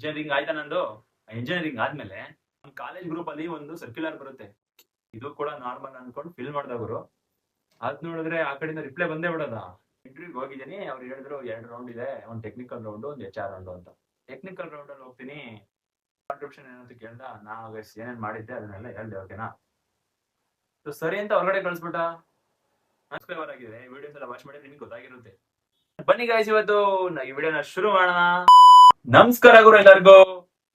Engineering ಆಯ್ತಾ ನಂದು. Engineering ಆದ್ಮೇಲೆ ನಮ್ ಕಾಲೇಜ್ ಗ್ರೂಪ್ ಅಲ್ಲಿ ಒಂದು ಸರ್ಕ್ಯುಲರ್ ಬರುತ್ತೆ. ಇದು ಕೂಡ ನಾರ್ಮಲ್ ಅನ್ಕೊಂಡು ಫಿಲ್ ಮಾಡ್ದವ್ರು. ಅದ್ ನೋಡಿದ್ರೆ ಆ ಕಡೆಯಿಂದ ರಿಪ್ಲೈ ಬಂದೇ ಬಿಡೋದ. ಇಂಟರ್ವ್ಯೂಗೆ ಹೋಗಿದ್ದೀನಿ, ಅವ್ರು ಹೇಳಿದ್ರು 2 ರೌಂಡ್ ಇದೆ, ಒಂದು ಟೆಕ್ನಿಕಲ್ ರೌಂಡ್, ಒಂದು HR ರೌಂಡ್ ಅಂತ. ಟೆಕ್ನಿಕಲ್ ರೌಂಡ್ ಅಲ್ಲಿ ಹೋಗ್ತೀನಿ, ಕಾಂಟ್ರಿಬ್ಯೂಷನ್ ಏನಂತ ಕೇಳ್ದ, ನಾವು ಏನೇನ್ ಮಾಡಿದ್ದೆ ಅದನ್ನೆಲ್ಲ ಹೇಳ್ದೆ. ಓಕೆನಾ, ಸರಿ ಅಂತ ಹೊರಗಡೆ ಕಳ್ಸ್ಬಿಟ್ಟ. ಸಬ್ಸ್ಕ್ರೈಬರ್ ಆಗಿದೆ, ವಿಡಿಯೋಸ್ ಎಲ್ಲ ವಾಚ್ ಮಾಡಿ ನಿಮ್ಗೆ ಗೊತ್ತಾಗಿರುತ್ತೆ. ಬನ್ನಿ ಗಾಯ್ಸ್, ಇವತ್ತು ಈ ವಿಡಿಯೋನ ಶುರು ಮಾಡೋಣ. ನಮಸ್ಕಾರ ಗುರು ಎಲ್ಲರಿಗೂ,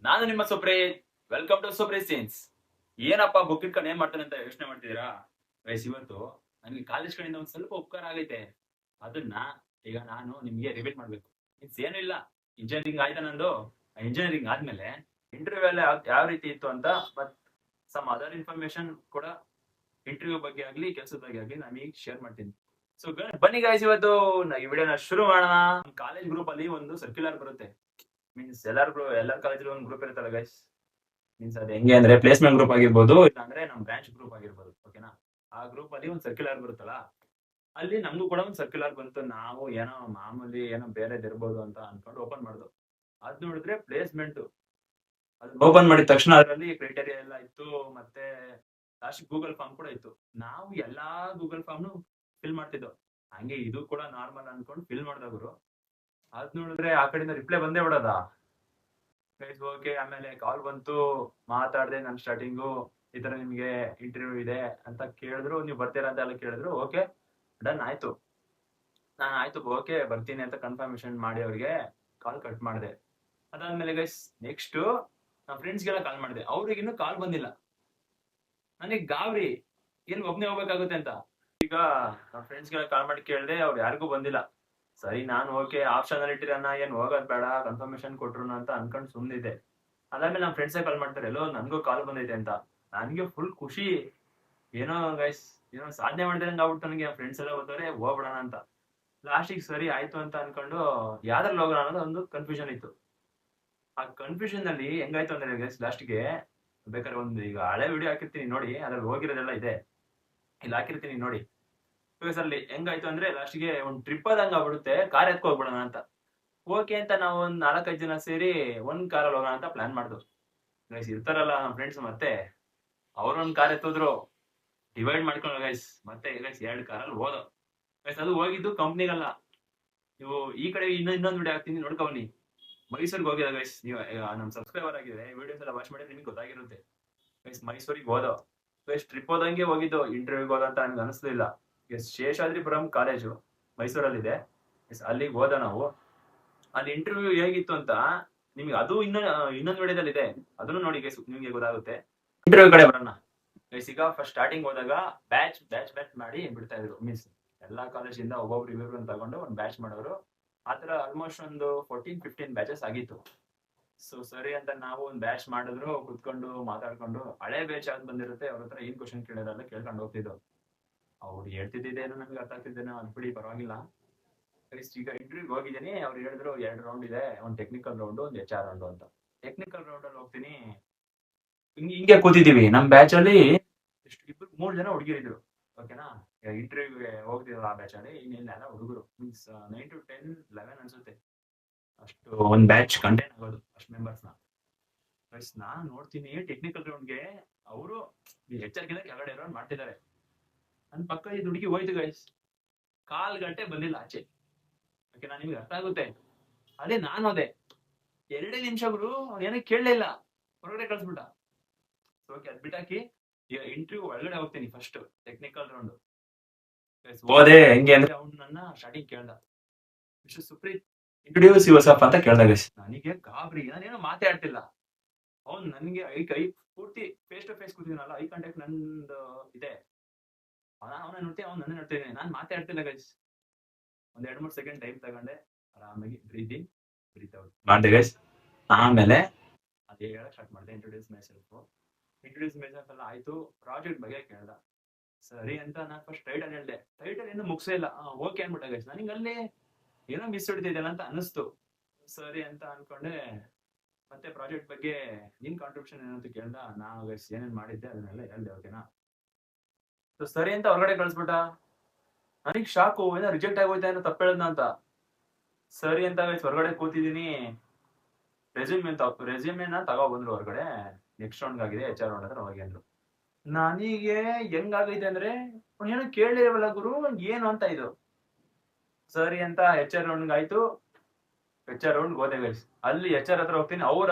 ನಾನು ನಿಮ್ಮ Supreeth. Welcome to Supreeth scenes. ಏನಪ್ಪಾ ಬುಕ್ ಇಟ್ಕೊಂಡು ಏನ್ ಮಾಡ್ತಾನೆ ಅಂತ ಯೋಚನೆ ಮಾಡ್ತಿದ್ದೀರಾ ಗೈಸ್? ಇವತ್ತು ನನಗೆ ಕಾಲೇಜ್ ಕಡೆಯಿಂದ ಒಂದ್ ಸ್ವಲ್ಪ ಉಪಕಾರ ಆಗೈತೆ. ಅದನ್ನ ಈಗ ನಾನು ನಿಮ್ಗೆ ರಿವೀಲ್ ಮಾಡ್ಬೇಕು. ಮೀನ್ಸ್ ಏನು ಇಲ್ಲ, ಇಂಜಿನಿಯರಿಂಗ್ ಆಯ್ತಾ ನಂದು. ಇಂಜಿನಿಯರಿಂಗ್ ಆದ್ಮೇಲೆ ಇಂಟರ್ವ್ಯೂ ಎಲ್ಲ ಯಾವ ರೀತಿ ಇತ್ತು ಅಂತ, ಬಟ್ ಸಮ್ ಅದರ್ ಇನ್ಫಾರ್ಮೇಶನ್ ಕೂಡ ಇಂಟರ್ವ್ಯೂ ಬಗ್ಗೆ ಆಗ್ಲಿ ಕೆಲಸದ ಬಗ್ಗೆ ಆಗ್ಲಿ ನಾನು ಈಗ ಶೇರ್ ಮಾಡ್ತೀನಿ. ಸೊ ಬನ್ನಿ ಗಾಯ್ಸ್, ಇವತ್ತು ಈ ವಿಡಿಯೋನ ಶುರು ಮಾಡೋಣ. ಕಾಲೇಜ್ ಗ್ರೂಪ್ ಅಲ್ಲಿ ಒಂದು ಸರ್ಕ್ಯುಲರ್ ಬರುತ್ತೆ. ಮೀನ್ಸ್ ಎಲ್ಲರ ಕಾಲೇಜಲ್ಲಿ ಒಂದು ಗ್ರೂಪ್ ಇರುತ್ತಲ್ಲ ಗೈಸ್. ಮೀನ್ಸ್ ಅದು ಹೆಂಗೆ ಅಂದ್ರೆ ಪ್ಲೇಸ್ಮೆಂಟ್ ಗ್ರೂಪ್ ಆಗಿರ್ಬೋದು, ಇಲ್ಲ ಅಂದ್ರೆ ನಮ್ ಬ್ರಾಂಚ್ ಗ್ರೂಪ್ ಆಗಿರ್ಬೋದು. ಓಕೆನಾ, ಆ ಗ್ರೂಪ್ ಅಲ್ಲಿ ಒಂದು ಸರ್ಕ್ಯುಲರ್ ಬರುತ್ತಲ್ಲ, ಅಲ್ಲಿ ನಮಗೂ ಕೂಡ ಒಂದು ಸರ್ಕ್ಯುಲರ್ ಬಂತು. ನಾವು ಏನೋ ಮಾಮೂಲಿ ಏನೋ ಬೇರೆದ್ ಇರ್ಬೋದು ಅಂತ ಅನ್ಕೊಂಡು ಓಪನ್ ಮಾಡ್ದು. ಅದ್ ನೋಡಿದ್ರೆ ಪ್ಲೇಸ್ಮೆಂಟ್. ಅದು ಓಪನ್ ಮಾಡಿದ ತಕ್ಷಣ ಅದರಲ್ಲಿ ಕ್ರೈಟೇರಿಯಾ ಎಲ್ಲ ಇತ್ತು, ಮತ್ತೆ ಲಾಸ್ಟ್ ಗೂಗಲ್ ಫಾರ್ಮ್ ಕೂಡ ಇತ್ತು. ನಾವು ಎಲ್ಲಾ ಗೂಗಲ್ ಫಾರ್ಮ್ ಫಿಲ್ ಮಾಡ್ತಿದ್ದೋ. ಹಂಗೆ ಇದು ಕೂಡ ನಾರ್ಮಲ್ ಅನ್ಕೊಂಡು ಫಿಲ್ ಮಾಡ್ದವ್ರು. ಅದ್ ನೋಡಿದ್ರೆ ಆ ಕಡೆಯಿಂದ ರಿಪ್ಲೈ ಬಂದೇ ಬಿಡೋದ. ಓಕೆ, ಆಮೇಲೆ ಕಾಲ್ ಬಂತು, ಮಾತಾಡ್ದೆ. ನಾನು ಸ್ಟಾರ್ಟಿಂಗು ಈ ತರ ನಿಮ್ಗೆ ಇಂಟರ್ವ್ಯೂ ಇದೆ ಅಂತ ಕೇಳಿದ್ರು, ನೀವು ಬರ್ತೀರಾ ಅಂತ ಎಲ್ಲ ಕೇಳಿದ್ರು. ಓಕೆ, ಡನ್ ಆಯ್ತು. ನಾನು ಆಯ್ತು ಓಕೆ ಬರ್ತೀನಿ ಅಂತ ಕನ್ಫರ್ಮೇಶನ್ ಮಾಡಿ ಅವ್ರಿಗೆ ಕಾಲ್ ಕಟ್ ಮಾಡಿದೆ. ಅದಾದ್ಮೇಲೆ ಗೈಸ್ ನೆಕ್ಸ್ಟ್ ನಮ್ಮ ಫ್ರೆಂಡ್ಸ್ಗೆಲ್ಲ ಕಾಲ್ ಮಾಡಿದೆ. ಅವ್ರಿಗೆ ಇನ್ನೂ ಕಾಲ್ ಬಂದಿಲ್ಲ. ನನಗೆ ಗಾಬರಿ, ಎಲ್ಲಿ ಒಬ್ನೇ ಹೋಗ್ಬೇಕಾಗುತ್ತೆ ಅಂತ. ಈಗ ನಮ್ಮ ಫ್ರೆಂಡ್ಸ್ಗೆಲ್ಲ ಕಾಲ್ ಮಾಡಿ ಕೇಳಿದೆ, ಅವ್ರು ಯಾರಿಗೂ ಬಂದಿಲ್ಲ. ಸರಿ, ನಾನು ಓಕೆ ಆಪ್ಷನ್ ಅಲ್ಲಿ ಇಟ್ಟಿರನ್ನ, ಏನ್ ಹೋಗೋದ್ ಬೇಡ, ಕನ್ಫರ್ಮೇಶನ್ ಕೊಟ್ರು ಅಂತ ಅನ್ಕೊಂಡು ಸುಮ್ನಿದ್ದೆ. ಅದಾದ್ಮೇಲೆ ನಮ್ಮ ಫ್ರೆಂಡ್ಸೇ ಕಾಲ್ ಮಾಡ್ತಾರೆ, ಎಲ್ಲೋ ನನ್ಗೂ ಕಾಲ್ ಬಂದೈತೆ ಅಂತ. ನನ್ಗೆ ಫುಲ್ ಖುಷಿ. ಏನೋ ಗೈಸ್, ಏನೋ ಸಾಧನೆ ಮಾಡಿದಂಗೆ ಆಗ್ಬಿಟ್ಟು ನನಗೆ. ಫ್ರೆಂಡ್ಸ್ ಎಲ್ಲ ಹೋದ್ರೆ ಹೋಗ್ಬಿಡೋಣ ಅಂತ. ಲಾಸ್ಟಿಗೆ ಸರಿ ಆಯ್ತು ಅಂತ ಅನ್ಕೊಂಡು ಯಾವ್ದ್ರಲ್ಲಿ ಹೋಗೋಣ ಅನ್ನೋದು ಒಂದು ಕನ್ಫ್ಯೂಷನ್ ಇತ್ತು. ಆ ಕನ್ಫ್ಯೂಷನ್ ಅಲ್ಲಿ ಹೆಂಗಾಯ್ತು ಅಂದ್ರೆ ಗೈಸ್, ಲಾಸ್ಟ್ಗೆ ಬೇಕಾದ್ರೆ ಒಂದು ಈಗ ಹಳೆ ವಿಡಿಯೋ ಹಾಕಿರ್ತೀನಿ ನೋಡಿ, ಅದ್ರಲ್ಲಿ ಹೋಗಿರೋದೆಲ್ಲ ಇದೆ, ಇಲ್ಲಿ ಹಾಕಿರ್ತೀನಿ ನೋಡಿ. ಅಲ್ಲಿ ಹೆಂಗಾಯ್ತು ಅಂದ್ರೆ ಲಾಸ್ಟ್ಗೆ ಒಂದು ಟ್ರಿಪ್ ಆದಂಗ ಆಗ್ಬಿಡುತ್ತೆ, ಕಾರ್ ಎತ್ಕೊ ಹೋಗ್ಬಿಡೋಣ ಅಂತ. ಓಕೆ ಅಂತ ನಾವು ಒಂದ್ 4-5 ಜನ ಸೇರಿ ಒಂದ್ ಕಾರಲ್ಲಿ ಹೋಗೋಣ ಅಂತ ಪ್ಲಾನ್ ಮಾಡ್ದು. ಗೈಸ್ ಇರ್ತಾರಲ್ಲ ನಮ್ಮ ಫ್ರೆಂಡ್ಸ್, ಮತ್ತೆ ಅವ್ರೊಂದ್ ಕಾರ್ ಎತ್ತಿದ್ರು, ಡಿವೈಡ್ ಮಾಡ್ಕೊಂಡು ಗೈಸ್ ಮತ್ತೆ ಗೈಸ್ 2 ಕಾರಲ್ಲಿ ಹೋದೋ. ಗೈಸ್ ಅದು ಹೋಗಿದ್ದು ಕಂಪ್ನಿಗಲ್ಲ. ನೀವು ಈ ಕಡೆ ಇನ್ನೊಂದು ವಿಡಿಯೋ ಹಾಕ್ತೀನಿ, ನೋಡ್ಕೊಂಬನ್ನಿ. ಮೈಸೂರಿಗೆ ಹೋಗಿದ ಗೈಸ್. ನೀವು ನಮ್ ಸಬ್ಸ್ಕ್ರೈಬರ್ ಆಗಿದೆ, ವಿಡಿಯೋಸ್ ಎಲ್ಲ ವಾಚ್ ಮಾಡಿ ನಿಮ್ಗೆ ಗೊತ್ತಾಗಿರುತ್ತೆ. ಗೈಸ್ ಮೈಸೂರಿಗೆ ಹೋದೋ. ಗೈಸ್ ಟ್ರಿಪ್ ಹೋದಂಗೆ ಹೋಗಿದ್ದು, ಇಂಟರ್ವ್ಯೂಗೆ ಹೋದಂತ ನನ್ಗೆ ಅನಿಸ್ಲಿಲ್ಲ. ಶೇಷಾದ್ರಿಪುರಂ ಕಾಲೇಜು ಮೈಸೂರಲ್ಲಿದೆ. ಅಲ್ಲಿಗೆ ಹೋದ ನಾವು. ಅಲ್ಲಿ ಇಂಟರ್ವ್ಯೂ ಹೇಗಿತ್ತು ಅಂತ ನಿಮ್ಗೆ ಅದು ಇನ್ನೊಂದು ವಿಡಿಯೋದಲ್ಲಿ ಇದೆ, ಅದನ್ನು ನೋಡಿ ಗೈಸ್, ನಿಮ್ಗೆ ಗೊತ್ತಾಗುತ್ತೆ. ಇಂಟರ್ವ್ಯೂ ಕಡೆ ಬರೋಣ ಗೈಸ್. ಈಗ ಫಸ್ಟ್ ಸ್ಟಾರ್ಟಿಂಗ್ ಹೋದಾಗ ಬ್ಯಾಚ್ ಮಾಡಿ ಬಿಡ್ತಾ ಇದ್ರು. ಮೀನ್ಸ್ ಎಲ್ಲಾ ಕಾಲೇಜಿಂದ ಒಬ್ಬೊಬ್ರು ಇವ್ರು ತಗೊಂಡು ಒಂದು ಬ್ಯಾಚ್ ಮಾಡೋರು. ಆತರ ಆಲ್ಮೋಸ್ಟ್ ಒಂದು 14-15 ಬ್ಯಾಚಸ್ ಆಗಿತ್ತು. ಸೊ ಸರಿ ಅಂತ ನಾವು ಒಂದು ಬ್ಯಾಚ್ ಮಾಡಿದ್ರು, ಕುತ್ಕೊಂಡು ಮಾತಾಡ್ಕೊಂಡು ಹಳೆ ಬ್ಯಾಚ್ ಯಾವ್ದು ಬಂದಿರುತ್ತೆ ಅವ್ರ ಹತ್ರ ಏನ್ ಕ್ವಶನ್ ಕೇಳಿರಲ್ಲ ಕೇಳ್ಕೊಂಡು ಹೋಗ್ತಿದ್ದು. ಅವ್ರು ಹೇಳ್ತಿದ್ದೇನೋ ನಮ್ಗೆ ಅರ್ಥ ಆಗ್ತಿದ್ದೇನೋ ಅನ್ಬಿಡಿ, ಪರವಾಗಿಲ್ಲ. ಈಗ ಇಂಟರ್ವ್ಯೂಗೆ ಹೋಗಿದ್ದೀನಿ, ಅವ್ರು ಹೇಳಿದ್ರು 2 ರೌಂಡ್ ಇದೆ, ಒಂದು ಟೆಕ್ನಿಕಲ್ ರೌಂಡ್, ಒಂದು HR ರೌಂಡ್ ಅಂತ. ಟೆಕ್ನಿಕಲ್ ರೌಂಡ್ ಅಲ್ಲಿ ಹೋಗ್ತೀನಿ, ಹಿಂಗೆ ಕೂತಿದೀವಿ. ನಮ್ ಬ್ಯಾಚ್ ಅಲ್ಲಿ 3 ಜನ ಹುಡುಗಿರಿದ್ರು. ಓಕೆನಾ, ಇಂಟರ್ವ್ಯೂಗೆ ಹೋಗ್ತಿದ್ರು ಆ ಬ್ಯಾಚ್ ಅಲ್ಲಿ. ಇನ್ನೆಲ್ಲ ಹುಡುಗರು, ಮೀನ್ಸ್ 9 to 10, 11 ಅನ್ಸುತ್ತೆ. ಅಷ್ಟು ಒಂದ್ ಬ್ಯಾಚ್ ಕಂಟೈನ್ ಆಗೋದು, ಅಷ್ಟು ಮೆಂಬರ್ಸ್ ನ. ನಾನ್ ನೋಡ್ತೀನಿ ಟೆಕ್ನಿಕಲ್ ರೌಂಡ್ಗೆ ಅವರು HR ಗಿಂತ ಕೆಳಗಡೆ ರೌಂಡ್ ಮಾಡ್ತಿದ್ದಾರೆ. ನನ್ ಪಕ್ಕ ಈ ಹುಡುಗಿ ಹೋಯ್ತು ಗೈಸ್, 1/4 ಗಂಟೆ ಬಂದಿಲ್ಲ ಆಚೆ. ಓಕೆನಾ, ನಿಮ್ಗೆ ಅರ್ಥ ಆಗುತ್ತೆ. ಅದೇ ನಾನು ಹೋದೆ 2 ನಿಮಿಷ ಗುರು, ಏನಕ್ಕೆ ಕೇಳಲೇ ಇಲ್ಲ, ಹೊರಗಡೆ ಕಳ್ಸ್ಬಿಟ್ಟ. ಓಕೆ, ಅದ್ ಬಿಟ್ಟಾಕಿ ಈಗ ಇಂಟರ್ವ್ಯೂ ಒಳಗಡೆ ಹೋಗ್ತೀನಿ. ಫಸ್ಟ್ ಟೆಕ್ನಿಕಲ್ ರೌಂಡ್ ಹೋದೆ. ಹೆಂಗೆ ಅಂದ್ರೆ ಅವ್ನು ನನ್ನ ಸ್ಟಾರ್ಟಿಂಗ್ ಕೇಳ್ದ, mister Supreeth introduce your self ಅಂತ ಕೇಳ್ದ ಗೈಸ್. ನನಗೆ ಗಾಬರಿ, ನಾನೇನೋ ಮಾತಾಡ್ತಿಲ್ಲ. ಅವ್ನು ನನ್ಗೆ ಐ ಪೂರ್ತಿ ಫೇಸ್ ಟು ಫೇಸ್ ಕೂತಿದ್ದೀನಲ್ಲ, ಐ ಕಾಂಟ್ಯಾಕ್ಟ್ ನಂದು ಇದೆ. ಅವನ ನೋಡ್ತೀನಿ, ಅವ್ನು ನನ್ನ ನೋಡ್ತಿದ್ದೀನಿ, ನಾನು ಮಾತಾಡ್ತಿಲ್ಲ ಗೈಸ್. ಒಂದ್ 2-3 ಸೆಕೆಂಡ್ ಟೈಮ್ ತಗೊಂಡೆ, ಆರಾಮಾಗಿ ಬ್ರೀತ್ ಇನ್ ಬ್ರೀತ್ ಔಟ್ ಮಾಡಿದೆ ಗೈಸ್. ಆಮೇಲೆ ಅದೇ ಹೇಳಕ್ ಸ್ಟಾರ್ಟ್ ಮಾಡಿದೆ, ಇಂಟ್ರೊಡ್ಯೂಸ್ ಮೈ ಸೆಲ್ಫ್ ಎಲ್ಲ ಆಯ್ತು. ಪ್ರಾಜೆಕ್ಟ್ ಬಗ್ಗೆ ಕೇಳ್ದ. ಸರಿ ಅಂತ ನಾನು ಫಸ್ಟ್ ಟೈಟಲ್ ಹೇಳ್ದೆ. ಟೈಟಲ್ ಏನು ಮುಗಿಸೇ ಇಲ್ಲ, ಓಕೆ ಅನ್ಬಿಟ್ಟ ಗೈಸ್. ನನಗೆ ಅಲ್ಲಿ ಏನೋ ಮಿಸ್ ಹೊಡಿತಿದ್ದಲ್ಲ ಅಂತ ಅನಿಸ್ತು. ಸರಿ ಅಂತ ಅನ್ಕೊಂಡೆ. ಮತ್ತೆ ಪ್ರಾಜೆಕ್ಟ್ ಬಗ್ಗೆ ನಿನ್ ಕಾಂಟ್ರಿಬ್ಯೂಷನ್ ಏನಂತ ಕೇಳ್ದ. ನಾನು ಗೈಸ್ ಏನೇನ್ ಮಾಡಿದ್ದೆ ಅದನ್ನೆಲ್ಲ ಹೇಳ್ದೆ. ಓಕೆನಾ, ಸರಿ ಅಂತ ಹೊರಗಡೆ ಕಳ್ಸ್ಬಿಟ್ಟ. ನನಗ್ ಶಾಕು, ಏನೋ ರಿಜೆಕ್ಟ್ ಆಗೋಯ್ತಾ, ಏನೋ ತಪ್ಪು ಹೇಳದ್ನ ಅಂತ. ಸರಿ ಅಂತ ಗೈಸ್ ಹೊರಗಡೆ ಕೂತಿದೀನಿ. ರೆಸ್ಯೂಮೆನ ತಗೋ ಬಂದ್ರು ಹೊರಗಡೆ. ನೆಕ್ಸ್ಟ್ ರೌಂಡ್ ಆಗಿದೆ HR ರೌಂಡ್ ಹತ್ರ ಹೋಗಿ ಅಂದ್ರು. ನನಗೆ ಹೆಂಗಾಗೈತೆ ಅಂದ್ರೆ ಏನೋ ಕೇಳಿರವಲ್ಲ ಗುರು, ಏನು ಅಂತ ಇದು. ಸರಿ ಅಂತ HR ರೌಂಡ್ ಆಯ್ತು. HR ರೌಂಡ್ ಹೋದೆ ಗೈಸ್. ಅಲ್ಲಿ HR ಹತ್ರ ಹೋಗ್ತೀನಿ.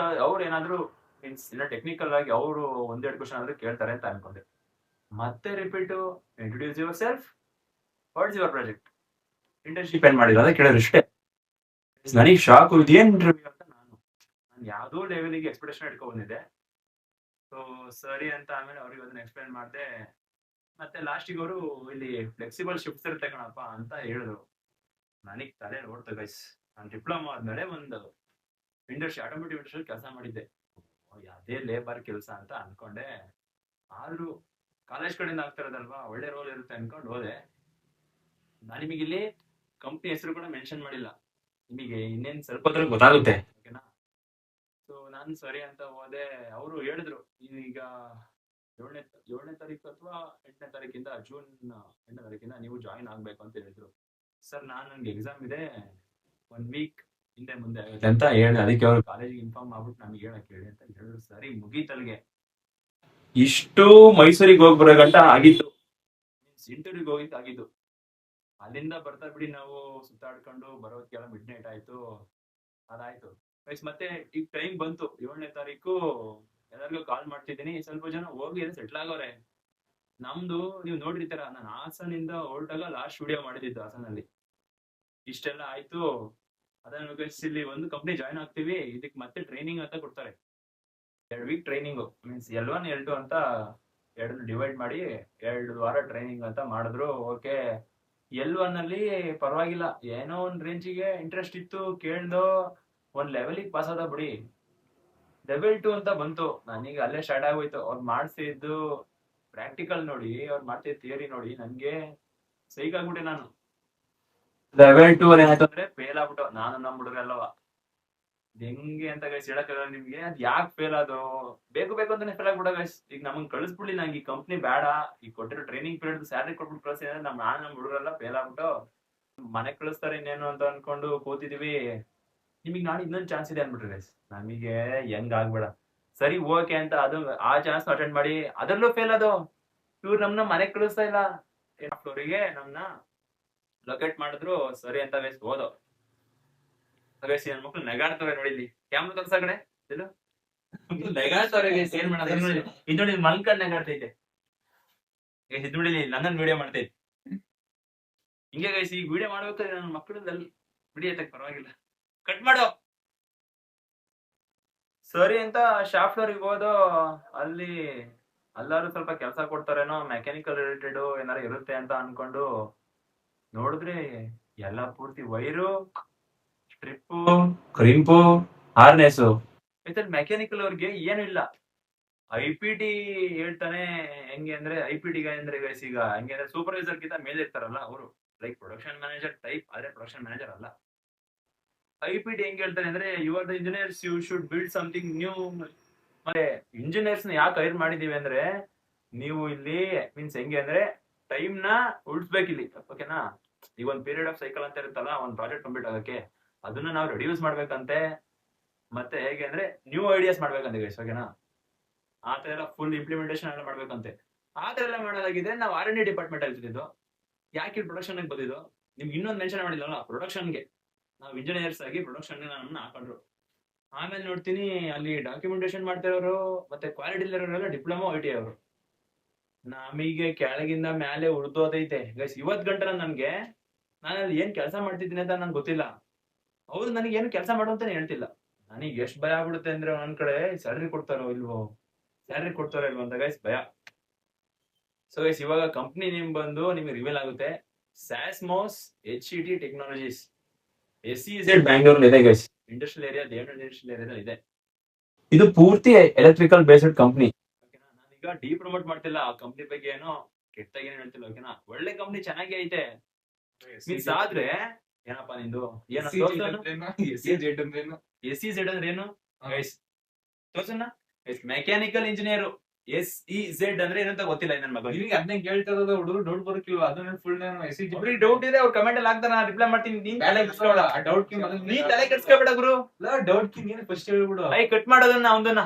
ಅವ್ರು ಏನಾದ್ರು ಮೀನ್ಸ್ ಇಲ್ಲ ಟೆಕ್ನಿಕಲ್ ಆಗಿ ಅವರು ಒಂದೆರಡು ಕ್ವಶನ್ ಆದ್ರೆ ಕೇಳ್ತಾರೆ ಅಂತ ಅನ್ಕೊಂಡೆ. ಮತ್ತೆ repeat, introduce your self, what's your project, internship ಏನ್ ಮಾಡಿಲ್ಲ ಅಂತ ಕೇಳಿದ್ರು ಇಷ್ಟೇ. ನನಗೆ ಶಾಕ್, ಇದೇನ್ ಇಂಟರ್ವ್ಯೂ ಅಂತ ನಾನು ಯಾವ್ದೋ ಲೆವೆಲ್ಗೆ ಎಕ್ಸ್ಪೆಕ್ಟೇಷನ್ ಇಟ್ಕೊಂಡ್ ಬಂದಿದ್ದೆ. ಸೊ ಸರಿ ಅಂತ ಆಮೇಲೆ ಅವ್ರಿಗೆ ಅದನ್ನ ಎಕ್ಸ್ಪ್ಲೈನ್ ಮಾಡಿದೆ. ಮತ್ತೆ ಲಾಸ್ಟಿಗೆ ಅವರು ಇಲ್ಲಿ ಫ್ಲೆಕ್ಸಿಬಲ್ ಶಿಫ್ಟ್ಸ್ ಇರುತ್ತೆ ಕಣಪ್ಪ ಅಂತ ಹೇಳಿದ್ರು. ನನಗ್ ತಲೆ ನೋಡ್ತು ಗೈಸ್. ನಾನು ಡಿಪ್ಲೊಮಾ ಆದ್ಮೇಲೆ ಒಂದು ಆಟೋಮೇಟಿವ್ ಇಂಡಸ್ಟ್ರಿ ಕೆಲಸ ಮಾಡಿದ್ದೆ. ಅದೇ ಲೇಬರ್ ಕೆಲಸ ಅಂತ ಅನ್ಕೊಂಡೆ. ಆದ್ರೂ ಕಾಲೇಜ್ ಕಡೆಯಿಂದ ಆಗ್ತಿರೋದಲ್ವಾ, ಒಳ್ಳೆ ರೋಲ್ ಇರುತ್ತೆ ಅನ್ಕೊಂಡು ಹೋದೆ. ನಾನು ನಿಮಗೆ ಇಲ್ಲಿ ಕಂಪ್ನಿ ಹೆಸರು ಕೂಡ ಮೆನ್ಷನ್ ಮಾಡಿಲ್ಲ, ನಿಮಗೆ ಇನ್ನೇನ್ ಸ್ವಲ್ಪ ಹೊತ್ತಲ್ಲಿ ಗೊತ್ತಾಗುತ್ತೆ, ಓಕೆನಾ. ಸೊ ನಾನು ಸರಿ ಅಂತ ಹೋದೆ. ಅವರು ಹೇಳಿದ್ರು ಈಗ 7ನೇ ತಾರೀಕು ಅಥವಾ 8ನೇ ತಾರೀಕಿಂದ, ಜೂನ್ 8ನೇ ತಾರೀಕಿಂದ ನೀವು ಜಾಯಿನ್ ಆಗ್ಬೇಕು ಅಂತ ಹೇಳಿದ್ರು. ಸರ್ ನನ್ಗೆ ಎಕ್ಸಾಮ್ ಇದೆ, 1 ವೀಕ್ ಹಿಂದೆ ಮುಂದೆ ಆಗುತ್ತೆ ಅಂತ ಹೇಳಿ, ಅದಕ್ಕೆ ಅವರು ಕಾಲೇಜಿಗೆ ಇನ್ಫಾರ್ಮ್ ಮಾಡ್ಬಿಟ್ಟು ನಮಗೆ ಹೇಳಕ್ ಹೇಳಿ ಅಂತ ಹೇಳಿದ್ರು. ಸರಿ ಮುಗೀತಲ್ಗೆ. ಇಷ್ಟು ಮೈಸೂರಿಗೆ ಹೋಗಿ ಬರೋ ಗಂಟ ಆಗಿತ್ತು, ಮೀನ್ಸ್ ಇಂಟರ್ವ್ಯೂಗೆ ಹೋಗಿದ್ದು ಆಗಿದ್ದು. ಅಲ್ಲಿಂದ ಬರ್ತಾ ಬಿಡಿ ನಾವು ಸುತ್ತಾಡ್ಕೊಂಡು ಬರೋದಕ್ಕೆಲ್ಲ ಮಿಡ್ ನೈಟ್ ಆಯ್ತು. ಅದಾಯ್ತು ಗೈಸ್. ಮತ್ತೆ ಈಗ ಟೈಮ್ ಬಂತು 7ನೇ ತಾರೀಕು. ಎಲ್ಲರಿಗೂ ಕಾಲ್ ಮಾಡ್ತಿದ್ದೀನಿ, ಸ್ವಲ್ಪ ಜನ ಹೋಗಿ ಸೆಟ್ಲ್ ಆಗೋರೆ. ನಮ್ದು ನೀವು ನೋಡಿರ್ತೀರ, ನಾನು ಹಾಸನಿಂದ ಹೊರಟಾಗ ಲಾಸ್ಟ್ ವಿಡಿಯೋ ಮಾಡಿದ್ದು ಹಾಸನಲ್ಲಿ. ಇಷ್ಟೆಲ್ಲ ಆಯ್ತು. ಅದನ್ನ ಗೈಸ್ ಇಲ್ಲಿ ಒಂದು ಕಂಪ್ನಿ ಜಾಯ್ನ್ ಆಗ್ತೀವಿ, ಇದಕ್ಕೆ ಮತ್ತೆ ಟ್ರೈನಿಂಗ್ ಅಂತ ಕೊಡ್ತಾರೆ. 2 weak training, means L1 L2 ಅಂತ 2 ಡಿವೈಡ್ ಮಾಡಿ 2 ವಾರ ಟ್ರೈನಿಂಗ್ ಅಂತ ಮಾಡಿದ್ರು. ಓಕೆ, L1 ಅಲ್ಲಿ ಪರವಾಗಿಲ್ಲ, ಏನೋ ಒಂದ್ ರೇಂಜಿಗೆ ಇಂಟ್ರೆಸ್ಟ್ ಇತ್ತು, ಕೇಳ್ದೋ ಒಂದ್ ಲೆವೆಲಿಗೆ ಪಾಸ್ ಆದ ಬಿಡಿ. ಲೆವೆಲ್ 2 ಅಂತ ಬಂತು, ನನಗೆ ಅಲ್ಲೇ ಸ್ಟಾರ್ಟ್ ಆಗೋಯ್ತು. ಅವ್ರು ಮಾಡ್ತಿದ್ದು ಪ್ರಾಕ್ಟಿಕಲ್ ನೋಡಿ, ಅವ್ರು ಮಾಡ್ತಿದ್ದ ಥಿಯರಿ ನೋಡಿ, ನನ್ಗೆ ಸೈಕ್ ಆಗ್ಬಿಟ್ಟೆ ನಾನು. ಲೆವೆಲ್ 2 ಅಲ್ಲಿ ಏನಾಯ್ತು ಅಂದ್ರೆ ಫೇಲ್ ಆಗ್ಬಿಟ್ಟು ನಾನು ನಮ್ಮ ಹುಡುಗರೆಲ್ಲವ. ಹೆಂಗೆ ಅಂತ ಗೈಸ್ ಹೇಳಕ್ಕಾಗಲ್ಲ ನಿಮ್ಗೆ. ಅದ್ ಯಾಕೆ ಫೇಲ್ ಅದು, ಬೇಕು ಅಂತಾನೆ ಫೇಲ್ ಆಗ್ಬಿಡ ಗೈಸ್. ಈಗ ನಮಗ್ ಕಳಿಸ್ಬಿಡ್ಲಿ, ನಂಗೆ ಈ ಕಂಪ್ನಿ ಬೇಡ, ಈಗ ಕೊಟ್ಟಿರೋ ಟ್ರೈನಿಂಗ್ ಪೀರಿಯಡ್ ಸ್ಯಾಲರಿ ಕೊಟ್ಬಿಟ್ಟು ಕಳಿಸಿದ್ರೆ ನಮ್ಮ ಹುಡುಗರೆಲ್ಲ ಫೇಲ್ ಆಗ್ಬಿಟ್ಟು ಮನೆಗ್ ಕಳಿಸ್ತಾರೆ ಇನ್ನೇನು ಅಂತ ಅನ್ಕೊಂಡು ಕೂತಿದೀವಿ. ನಿಮಗ್ ನಾಳೆ ಇನ್ನೊಂದು ಚಾನ್ಸ್ ಇದೆ ಅನ್ಬಿಟ್ರಿ ಗೈಸ್. ನಮಗೆ ಹೆಂಗ್ ಆಗ್ಬೇಡ. ಸರಿ ಓಕೆ ಅಂತ ಅದು ಆ ಚಾನ್ಸ್ ಅಟೆಂಡ್ ಮಾಡಿ, ಅದರಲ್ಲೂ ಫೇಲ್ ಅದು. ಇವ್ರು ನಮ್ನ ಮನೆಗ್ ಕಳಿಸ್ತಾ ಇಲ್ಲ, ಅವರಿಗೆ ನಮ್ನ ಲೊಕೇಟ್ ಮಾಡಿದ್ರು. ಸರಿ ಅಂತ ಗೈಸ್ ಹೋದೋ. ಗೈಸ್ ನನ್ನ ಮಕ್ಳು ನೆಗಾಡ್ತವ್ರೆ ನೋಡಿಲ್ಲಿ, ಕ್ಯಾಮ್ರಾ ತೋರ್ಸ ಕಡೆ ನೆಗಾಡ್ತವ್ರೆ ಗೈಸ್. ಏನ್ ಮಾಡೋದು ಇದು ನೋಡಿ, ಮಲ್ಕಂಡ್ ನೆಗಾಡ್ತೈತೆ ಗೈಸ್. ಇದು ನೋಡಿ ನನ್ನನ್ ವಿಡಿಯೋ ಮಾಡ್ತೈತೆ ಹಿಂಗೆ ಗೈಸ್. ಈಗ ವಿಡಿಯೋ ಮಾಡ್ಬೇಕಾದ್ರೆ ನನ್ನ ಮಕ್ಕಳಲ್ಲಿ ವಿಡಿಯೋ ಐತಕ್ ಪರವಾಗಿಲ್ಲ, ಕಟ್ ಮಾಡೋ. ಸರಿ ಅಂತ ಶಾಫ್ಟ್ ಫ್ಲೋರಿಗೆ ಹೋದೋ. ಅಲ್ಲಿ ಎಲ್ಲಾರು ಸ್ವಲ್ಪ ಕೆಲಸ ಕೊಡ್ತಾರೇನೋ, ಮೆಕ್ಯಾನಿಕಲ್ ರಿಲೇಟೆಡ್ ಏನಾರು ಇರುತ್ತೆ ಅಂತ ಅನ್ಕೊಂಡು ನೋಡಿದ್ರೆ ಎಲ್ಲ ಪೂರ್ತಿ ವೈರು, ಸ್ಟ್ರಿಪ್ಪು, ಕ್ರಿಂಪು, ಹಾರ್ನೆಸ್. ಮೆಕ್ಯಾನಿಕಲ್ ಅವ್ರಿಗೆ ಏನು ಇಲ್ಲ. IPT ಹೇಳ್ತಾನೆ ಹೆಂಗೆ ಅಂದ್ರೆ, IPT ಅಂದ್ರೆ ಗೈಸ್ ಈಗ ಹೆಂಗೆ ಅಂದ್ರೆ ಸೂಪರ್ವೈಸರ್ ಗಿಂತ ಮೇಲೆ ಇರ್ತಾರಲ್ಲ ಅವರು, ಲೈಕ್ ಪ್ರೊಡಕ್ಷನ್ ಮ್ಯಾನೇಜರ್ ಟೈಪ್, ಆದ್ರೆ ಪ್ರೊಡಕ್ಷನ್ ಮ್ಯಾನೇಜರ್ ಅಲ್ಲ. IPT ಹೆಂಗ್ ಹೇಳ್ತಾನೆ ಅಂದ್ರೆ, you are the engineers, you should build something new. ಮತ್ತೆ ಇಂಜಿನಿಯರ್ಸ್ ನ ಯಾಕೆ ಹೈರ್ ಮಾಡಿದೀವಿ ಅಂದ್ರೆ, ನೀವು ಇಲ್ಲಿ ಮೀನ್ಸ್ ಹೆಂಗೆ ಅಂದ್ರೆ ಟೈಮ್ ನ ಉಳಿಸ್ಬೇಕು ಇಲ್ಲಿ, ಓಕೆನಾ. ಈಗ ಒಂದ್ ಪೀರಿಯಡ್ ಆಫ್ ಸೈಕಲ್ ಅಂತ ಇರುತ್ತಲ್ಲ, ಒಂದ್ ಪ್ರಾಜೆಕ್ಟ್ ಕಂಪ್ಲೀಟ್ ಆಗಕ್ಕೆ, ಅದನ್ನ ನಾವು ರೆಡ್ಯೂಸ್ ಮಾಡ್ಬೇಕಂತೆ. ಮತ್ತೆ ಹೇಗೆ ಅಂದ್ರೆ ನ್ಯೂ ಐಡಿಯಾಸ್ ಮಾಡ್ಬೇಕಂತೆ ಗೈಸ್, ಓಕೆನಾ. ಆತರ ಎಲ್ಲ ಫುಲ್ ಇಂಪ್ಲಿಮೆಂಟೇಷನ್ ಎಲ್ಲ ಮಾಡ್ಬೇಕಂತೆ. ಆತರ ಎಲ್ಲ ಮಾಡೋದಾಗಿದೆ ನಾವು R&D ಡಿಪಾರ್ಟ್ಮೆಂಟ್ ಆಗಿದ್ದು. ಯಾಕೆ ಪ್ರೊಡಕ್ಷನ್ ಬಂದಿದ್ದು ನಿಮ್ಗೆ ಇನ್ನೊಂದು ಮೆನ್ಷನ್ ಮಾಡಿಲ್ಲಲ್ಲ, ಪ್ರೊಡಕ್ಷನ್ಗೆ ನಾವು ಇಂಜಿನಿಯರ್ಸ್ ಆಗಿ ಪ್ರೊಡಕ್ಷನ್ ನಮ್ಮನ್ನ ಹಾಕೊಂಡ್ರು. ಆಮೇಲೆ ನೋಡ್ತೀನಿ ಅಲ್ಲಿ ಡಾಕ್ಯುಮೆಂಟೇಶನ್ ಮಾಡ್ತಿರೋರು ಮತ್ತೆ ಕ್ವಾಲಿಟಿ ಇರೋರೆಲ್ಲ ಡಿಪ್ಲೊಮಾ ITI ಅವರು. ನಮಗೆ ಕೆಳಗಿಂದ ಮೇಲೆ ಉರ್ದೋದೈತೆ ಗೈಸ್. ಇವತ್ ಗಂಟೆ ನನ್ಗೆ, ನಾನು ಅಲ್ಲಿ ಏನ್ ಕೆಲಸ ಮಾಡ್ತಿದ್ದೀನಿ ಅಂತ ನನ್ಗೆ ಗೊತ್ತಿಲ್ಲ. ಅವ್ರು ನನಗೆ ಏನು ಕೆಲಸ ಮಾಡು ಅಂತಾನೆ ಹೇಳ್ತಿಲ್ಲ. ನನಗೆ ಎಷ್ಟು ಭಯ ಆಗ್ಬಿಡುತ್ತೆ ಅಂದ್ರೆ, ಒಂದ್ ಕಡೆ ಸ್ಯಾಲ್ರಿ ಕೊಡ್ತಾರೋ ಇಲ್ವೋ ಅಂತ ಗೈಸ್ ಭಯ. ಸೊ ಗೈಸ್ ಇವಾಗ ಕಂಪ್ನಿ ನೇಮ್ ಬಂದು ನಿಮಗೆ ರಿವೀಲ್ ಆಗುತ್ತೆ, ಸ್ಯಾಸ್ಮೋಸ್ HET ಟೆಕ್ನಾಲಜೀಸ್, SEZ ಬ್ಯಾಂಗ್ಳೂರ್ ಇದೆ guys. Industrial area, Devanahalli industrial area ಇದೆ. ಇದು ಪೂರ್ತಿ ಎಲೆಕ್ಟ್ರಿಕಲ್ ಬೇಸ್ಡ್ ಕಂಪ್ನಿ, ಓಕೆನಾ. ನಾನೀಗ ಡಿ ಪ್ರಮೋಟ್ ಮಾಡ್ತಿಲ್ಲ ಆ ಕಂಪ್ನಿ ಬಗ್ಗೆ, ಏನೋ ಕೆಟ್ಟಾಗಿ ಏನು ಹೇಳ್ತಿಲ್ಲ, ಓಕೆನಾ. ಒಳ್ಳೆ ಕಂಪ್ನಿ, ಚೆನ್ನಾಗಿ ಐತೆ. ಮೀನ್ಸ್ ಆದ್ರೆ ಏನಪ್ಪಾ ನಿಂದು ಏನು SEZ ಅಂದ್ರೆ ಏನು ಗೈಸ್ ತೋರ್ಸನ್ನ. ಮೆಕ್ಯಾನಿಕಲ್ ಇಂಜಿನಿಯರ್ SEZ ಅಂದ್ರೆ ಏನಂತ ಗೊತ್ತಿಲ್ಲ ನನ್ ಮಗ. ನಿನಗೆ ಅದನ್ನೇ ಕೇಳ್ತಾ ಇರೋದು ಹುಡುಗರು ಡೌಟ್ ಬರಕ್ಕಿಲ್ವಾ? ಅದನ್ನ ಫುಲ್ ನೇಮ್ SEZ. ಅವ್ರಿಗೆ ಡೌಟ್ ಇದೆ, ಅವ್ರ ಕಮೆಂಟ್ ಅಲ್ಲಿ ಹಾಕ್ತಾರ, ರಿಪ್ಲೈ ಮಾಡ್ತೀನಿ. ನೀನ್ ಬೇಡ ಬಿಸ್ಕೊಳ, ಆ ಡೌಟ್ ಕಿ ನೀನ್ ತಲೆ ಕೆಡ್ಸ್ಕೊಬೇಡ ಗುರು. ಡೌಟ್ ಕಿ ನೀನು ಫಸ್ಟ್ ಹೇಳ್ಬಿಡು. ಕಟ್ ಮಾಡೋದನ್ನ ಅವನನ್ನ.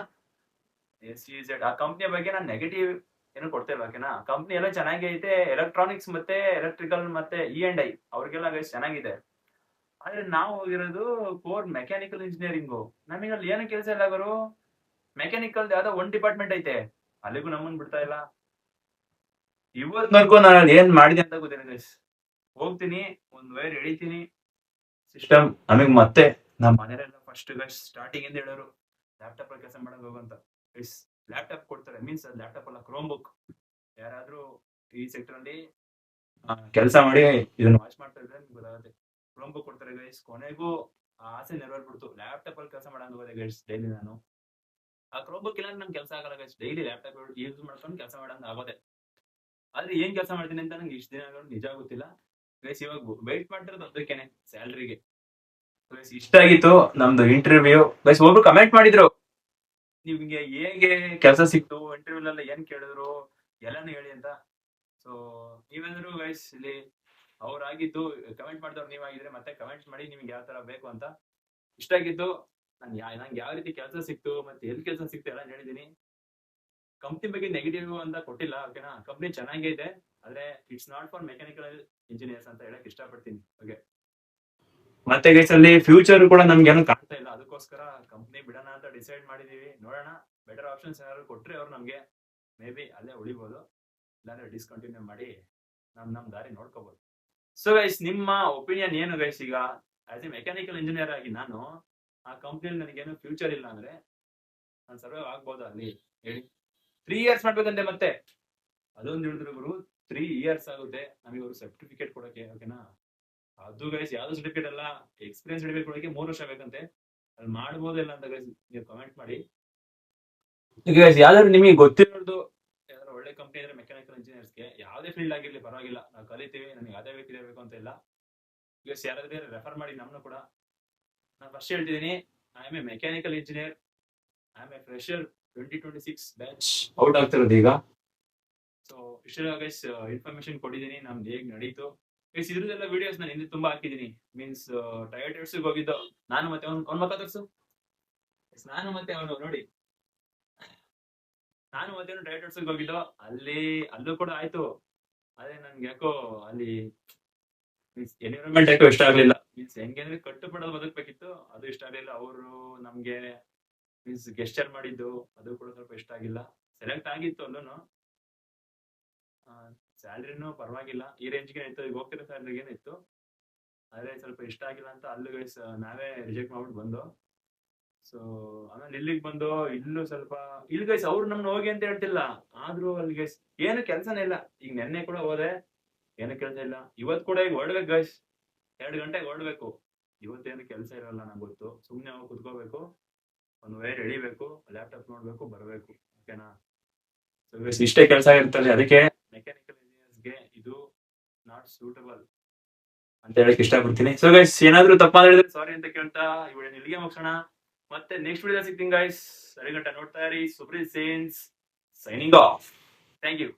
SEZ ಆ ಕಂಪ್ನಿಯ ಬಗ್ಗೆ ನಾನು ನೆಗೆಟಿವ್ ಏನು ಕೊಡ್ತಾ ಇಲ್ಲ, ಓಕೆನಾ? ಕಂಪ್ನಿ ಎಲ್ಲ ಚೆನ್ನಾಗಿ ಐತೆ, ಎಲೆಕ್ಟ್ರಾನಿಕ್ಸ್ ಮತ್ತೆ ಎಲೆಕ್ಟ್ರಿಕಲ್ ಮತ್ತೆ E&I ಅವ್ರಿಗೆಲ್ಲ ಗೈಸ್ ಚೆನ್ನಾಗಿದೆ. ಆದ್ರೆ ನಾವು ಹೋಗಿರೋದು ಕೋರ್ ಮೆಕ್ಯಾನಿಕಲ್ ಇಂಜಿನಿಯರಿಂಗು. ನಮಗೆ ಅಲ್ಲಿ ಏನು ಕೆಲಸ ಇಲ್ಲ ಗುರು. ಮೆಕ್ಯಾನಿಕಲ್ ಯಾವ್ದೋ ಒಂದ್ ಡಿಪಾರ್ಟ್ಮೆಂಟ್ ಐತೆ, ಅಲ್ಲಿಗೂ ನಮ್ಮನ್ ಬಿಡ್ತಾ ಇಲ್ಲ. ಇವತ್ವರೆಗೂ ನಾನು ಅಲ್ಲಿ ಏನ್ ಮಾಡಿದೆ ಅಂತ ಗೊತ್ತಿಲ್ಲ ಗೈಸ್. ಹೋಗ್ತೀನಿ, ಒಂದ್ ವೈರ್ ಎಳಿತೀನಿ, ಸಿಸ್ಟಮ್ ನಮಗ್ ಮತ್ತೆ ನಮ್ಮ ಮನೆಯಲ್ಲ ಫಸ್ಟ್ ಗೈಸ್ ಸ್ಟಾರ್ಟಿಂಗ್ ಇಂದ ಹೇಳೋರು ಲ್ಯಾಪ್ಟಾಪ್ ಕೆಲಸ ಮಾಡಕ್ ಹೋಗಂತ. ಗೈಸ್ ಲ್ಯಾಪ್ಟಾಪ್ ಕೊಡ್ತಾರೆ, ಮೀನ್ಸ್ ಲ್ಯಾಪ್ಟಾಪ್ ಅಲ್ಲ, ಕ್ರೋಮ್ ಬುಕ್. ಯಾರಾದ್ರೂ ಈ ಸೆಕ್ಟರ್ ಅಲ್ಲಿ ಕೆಲಸ ಮಾಡಿ ಇದನ್ನ ವಾಚ್ ಮಾಡ್ತಾ ಇದ್ರೆ ನಿಮ್ಗೆ ಗೊತ್ತಾಗುತ್ತೆ. ಕ್ರೋಮ್ ಬುಕ್ ಕೊಡ್ತಾರೆ ಗೈಸ್. ಕೊನೆಗೂ ಆ ಆಸೆ ನೆರವೇರ್ಬಿಡ್ತು. ಲ್ಯಾಪ್ಟಾಪ್ ಅಲ್ಲಿ ಕೆಲಸ ಮಾಡಂಗ್ ಹೋದೆ ಗೈಸ್ ಡೈಲಿ ನಾನು. ಆ ಕ್ರೋಮ್ ಬುಕ್ ಇಲ್ಲ ನಮ್ಗೆ ಕೆಲಸ ಆಗಲ್ಲ ಗೈಸ್. ಡೈಲಿ ಲ್ಯಾಪ್ಟಾಪ್ ಯೂಸ್ ಮಾಡ್ಕೊಂಡು ಕೆಲಸ ಮಾಡಂಗ್ ಆಗೋದೆ. ಆದ್ರೆ ಏನ್ ಕೆಲಸ ಮಾಡ್ತೀನಿ ಅಂತ ನಂಗೆ ಇಷ್ಟ ದಿನ ನಿಜ ಗೊತ್ತಿಲ್ಲ ಗೈಸ್. ಇವಾಗ ವೆಯ್ಟ್ ಮಾಡ್ತಿರೋದು ಅದಕ್ಕೇನೆ, ಸ್ಯಾಲ್ರಿಗೆ. ಇಷ್ಟ ಆಗಿತ್ತು ನಮ್ದು ಇಂಟರ್ವ್ಯೂ ಗೈಸ್. ಒಬ್ರು ಕಮೆಂಟ್ ಮಾಡಿದ್ರು, ನಿಮ್ಗೆ ಹೇಗೆ ಕೆಲಸ ಸಿಕ್ತು, ಇಂಟರ್ವ್ಯೂ ಎಲ್ಲ ಏನ್ ಕೇಳಿದ್ರು ಎಲ್ಲಾನು ಹೇಳಿ ಅಂತ. ಸೊ ನೀವೇನಾದ್ರು ಗೈಸ್ ಇಲ್ಲಿ ಅವ್ರಾಗಿದ್ದು ಕಮೆಂಟ್ ಮಾಡಿದವ್ರು ನೀವಾಗಿದ್ರೆ ಮತ್ತೆ ಕಮೆಂಟ್ ಮಾಡಿ ನಿಮ್ಗೆ ಯಾವ ತರ ಬೇಕು ಅಂತ. ಇಷ್ಟ ಆಗಿದ್ದು ನಂಗೆ ಯಾವ ರೀತಿ ಕೆಲಸ ಸಿಕ್ತು ಮತ್ತೆ ಎಲ್ಲಿ ಕೆಲಸ ಸಿಕ್ತು ಎಲ್ಲ ಹೇಳಿದೀನಿ. ಕಂಪ್ನಿ ಬಗ್ಗೆ ನೆಗೆಟಿವ್ ಅಂತ ಕೊಟ್ಟಿಲ್ಲ, ಓಕೆನಾ? ಕಂಪ್ನಿ ಚೆನ್ನಾಗೈತೆ, ಆದ್ರೆ it's not for mechanical engineers ಅಂತ ಹೇಳಕ್ ಇಷ್ಟಪಡ್ತೀನಿ. ಓಕೆ, ಮತ್ತೆ ಗೈಸ್ ಅಲ್ಲಿ ಫ್ಯೂಚರ್ ಕೂಡ ನಮ್ಗೆ ಏನು ಕಾಣ್ತಾ ಇಲ್ಲ, ಅದಕ್ಕೋಸ್ಕರ ಕಂಪ್ನಿ ಬಿಡೋಣ ಅಂತ ಡಿಸೈಡ್ ಮಾಡಿದೀವಿ. ನೋಡೋಣ, ಬೆಟರ್ ಆಪ್ಷನ್ಸ್ ಯಾರು ಕೊಟ್ರೆ ಅವ್ರು ನಮ್ಗೆ ಮೇ ಬಿ ಅಲ್ಲೇ ಉಳಿಬಹುದು, ಇಲ್ಲಾಂದ್ರೆ ಡಿಸ್ಕಂಟಿನ್ಯೂ ಮಾಡಿ ನಮ್ ದಾರಿ ನೋಡ್ಕೋಬಹುದು. ಸೊ ಗೈಸ್, ನಿಮ್ಮ ಒಪಿನಿಯನ್ ಏನು ಗೈಸ್? ಈಗ ಆಸ್ ಎ ಮೆಕ್ಯಾನಿಕಲ್ ಇಂಜಿನಿಯರ್ ಆಗಿ ನಾನು ಆ ಕಂಪ್ನಿಯಲ್ಲಿ ನನಗೇನು ಫ್ಯೂಚರ್ ಇಲ್ಲ ಅಂದ್ರೆ ನಾನು ಸರ್ವೈವ್ ಆಗ್ಬೋದಾ ಅಲ್ಲಿ ಹೇಳಿ? 3 years ಮಾಡ್ಬೇಕಂತೆ, ಮತ್ತೆ ಅದೊಂದು ಹೇಳಿದ್ರು ಗುರು 3 years ಆಗುತ್ತೆ ನಮಗೆ ಅವರು ಸರ್ಟಿಫಿಕೇಟ್ ಕೊಡಕ್ಕೆ, ಓಕೆನಾ? ಅದು ಗೈಸ್ ಯಾವ್ದು ಸರ್ಟಿಫಿಕೇಟ್ ಅಲ್ಲ, ಎಕ್ಸ್ಪೀರಿಯನ್ಸ್ ಸರ್ಟಿಫಿಕೇಟ್ ಕೊಡಕ್ಕೆ 3 ವರ್ಷ ಬೇಕಂತೆ. ಅಲ್ಲಿ ಮಾಡ್ಬೋದಿಲ್ಲ ಅಂತ ಗೈಸ್ ನೀವು ಕಮೆಂಟ್ ಮಾಡಿ. ಈಗ ಗೈಸ್ ಯಾವ್ದಾದ್ರು ನಿಮಗೆ ಗೊತ್ತಿರೋದು ಯಾವ್ದಾದ್ರು ಒಳ್ಳೆ ಕಂಪ್ನಿ ಅಂದ್ರೆ ಮೆಕ್ಯಾನಿಕಲ್ ಇಂಜಿನಿಯರ್ಸ್ಗೆ, ಯಾವ್ದೇ ಫೀಲ್ಡ್ ಆಗಿರ್ಲಿ ಪರವಾಗಿಲ್ಲ, ನಾವು ಕಲಿತೀವಿ, ನನಗೆ ಅದೇ ಬೇಕು ಅಂತ ಇಲ್ಲ. ಗೈಸ್ ಯಾರಾದ್ರೂ ರೆಫರ್ ಮಾಡಿ ನಮ್ಮನ್ನು ಕೂಡ. ನಾನು ಫಸ್ಟ್ ಹೇಳ್ತಿದ್ದೀನಿ, I am a mechanical engineer, I am a fresher, 2026 batch out ಆಗ್ತಿರೋದು ಈಗ. ಸೊ ಇಷ್ಟೆಲ್ಲ ಗೈಸ್ ಇನ್ಫಾರ್ಮೇಶನ್ ಕೊಟ್ಟಿದ್ದೀನಿ, ನಮ್ದು ಹೇಗ್ ನಡೀತು ಗೈಸ್. ಇದ್ರದ್ದೆಲ್ಲ ವಿಡಿಯೋಸ್ ನಾನು ಹಿಂದೆ ತುಂಬಾ ಹಾಕಿದ್ದೀನಿ. ಮೀನ್ಸ್ ಟೈರ್ಸ್ ಹೋಗಿದ್ದು ನಾನು ಮತ್ತೆ ಅವ್ನ ಮಕ್ಕ ತೋರ್ಸು. ನಾನು ಮತ್ತೆ ಅವನು ನೋಡಿ, ನಾನು ಮತ್ತೆ ಟೈರ್ಸ್ ಹೋಗಿದ್ದು ಅಲ್ಲೂ ಕೂಡ ಆಯ್ತು. ಆದ್ರೆ ನನ್ಗೆ ಯಾಕೋ ಅಲ್ಲಿ ಮೀನ್ಸ್ ಎನ್ವಿರಾನ್ಮೆಂಟ್ ಯಾಕೋ ಇಷ್ಟ ಆಗ್ಲಿಲ್ಲ. ಮೀನ್ಸ್ ಹೆಂಗೆ ಕಟ್ಟುಪಡೋದು ಬದುಕ್ಬೇಕಿತ್ತು, ಅದು ಇಷ್ಟ ಆಗ್ಲಿಲ್ಲ. ಅವರು ನಮ್ಗೆ ಮೀನ್ಸ್ ಗೆಸ್ಚರ್ ಮಾಡಿದ್ದು ಅದು ಕೂಡ ಸ್ವಲ್ಪ ಇಷ್ಟ ಆಗಿಲ್ಲ. ಸೆಲೆಕ್ಟ್ ಆಗಿತ್ತು ಅಲ್ಲೂ, ಸ್ಯಾಲ್ರಿನೂ ಪರವಾಗಿಲ್ಲ, ಈ ರೇಂಜ್ಗೆ ಇತ್ತು, ಈಗ ಹೋಗ್ತಿರೋ ಸ್ಯಾಲ್ರಿಗೇನು ಇತ್ತು. ಆದ್ರೆ ಸ್ವಲ್ಪ ಇಷ್ಟ ಆಗಿಲ್ಲ ಅಂತ ಅಲ್ಲೂ ಗೈಸ್ ನಾವೇ ರಿಜೆಕ್ಟ್ ಮಾಡ್ಬಿಟ್ಟು ಬಂದು. ಸೊ ಆಮೇಲೆ ಇಲ್ಲಿಗೆ ಬಂದು ಇಲ್ಲೂ ಸ್ವಲ್ಪ ಇಲ್ಲಿ ಗೈಸ್ ಅವ್ರು ನಮ್ನ ಹೋಗಿ ಅಂತ ಹೇಳ್ತಿಲ್ಲ, ಆದ್ರೂ ಅಲ್ಲಿ ಗೈಸ್ ಏನು ಕೆಲ್ಸನೇ ಇಲ್ಲ. ಈಗ ನೆನ್ನೆ ಕೂಡ ಹೋದೆ, ಏನು ಕೆಲಸ ಇಲ್ಲ. ಇವತ್ ಕೂಡ ಈಗ ಹೊರಡ್ಬೇಕು ಗೈಸ್, 2 ಗಂಟೆಗೆ ಹೊರಡ್ಬೇಕು. ಇವತ್ತೇನು ಕೆಲಸ ಇರಲ್ಲ ನಂಗೆ ಗೊತ್ತು. ಸುಮ್ನೆ ಹೋಗಿ ಕುತ್ಕೋಬೇಕು, ಒಂದು ವೈರ್ ಎಳಿಬೇಕು, ಲ್ಯಾಪ್ಟಾಪ್ ನೋಡ್ಬೇಕು, ಬರ್ಬೇಕು, ಓಕೆನಾ? ಸೊ ಗೈಸ್ ಇಷ್ಟೇ ಕೆಲಸ ಇರ್ತದೆ, ಅದಕ್ಕೆ ಮೆಕ್ಯಾನಿಕಲ್ ಇಂಜಿನಿಯರ್ಸ್ಗೆ ಇದು ನಾಟ್ ಸೂಟಬಲ್ ಅಂತ ಹೇಳಕ್ ಇಷ್ಟಪಡ್ತೀನಿ. ಸೊ ಗೈಸ್ ಏನಾದ್ರೂ ತಪ್ಪಾದ್ರೆ ಸಾರಿ ಅಂತ ಕೇಳ್ತಾ ಈ ವಿಡಿಯೋ ಇಲ್ಲಿಗೆ ಮುಗಿಸೋಣ. ಮತ್ತೆ ನೆಕ್ಸ್ಟ್ ವಿಡಿಯೋ ಸಿಗ್ತೀನಿ ಗೈಸ್. 2 ಗಂಟೆ ನೋಡ್ತಾ ಇರಿ. ಸುಬ್ರೀತ್ ಸೇನ್ಸ್ ಸೈನಿಂಗ್ ಆಫ್. Thank you.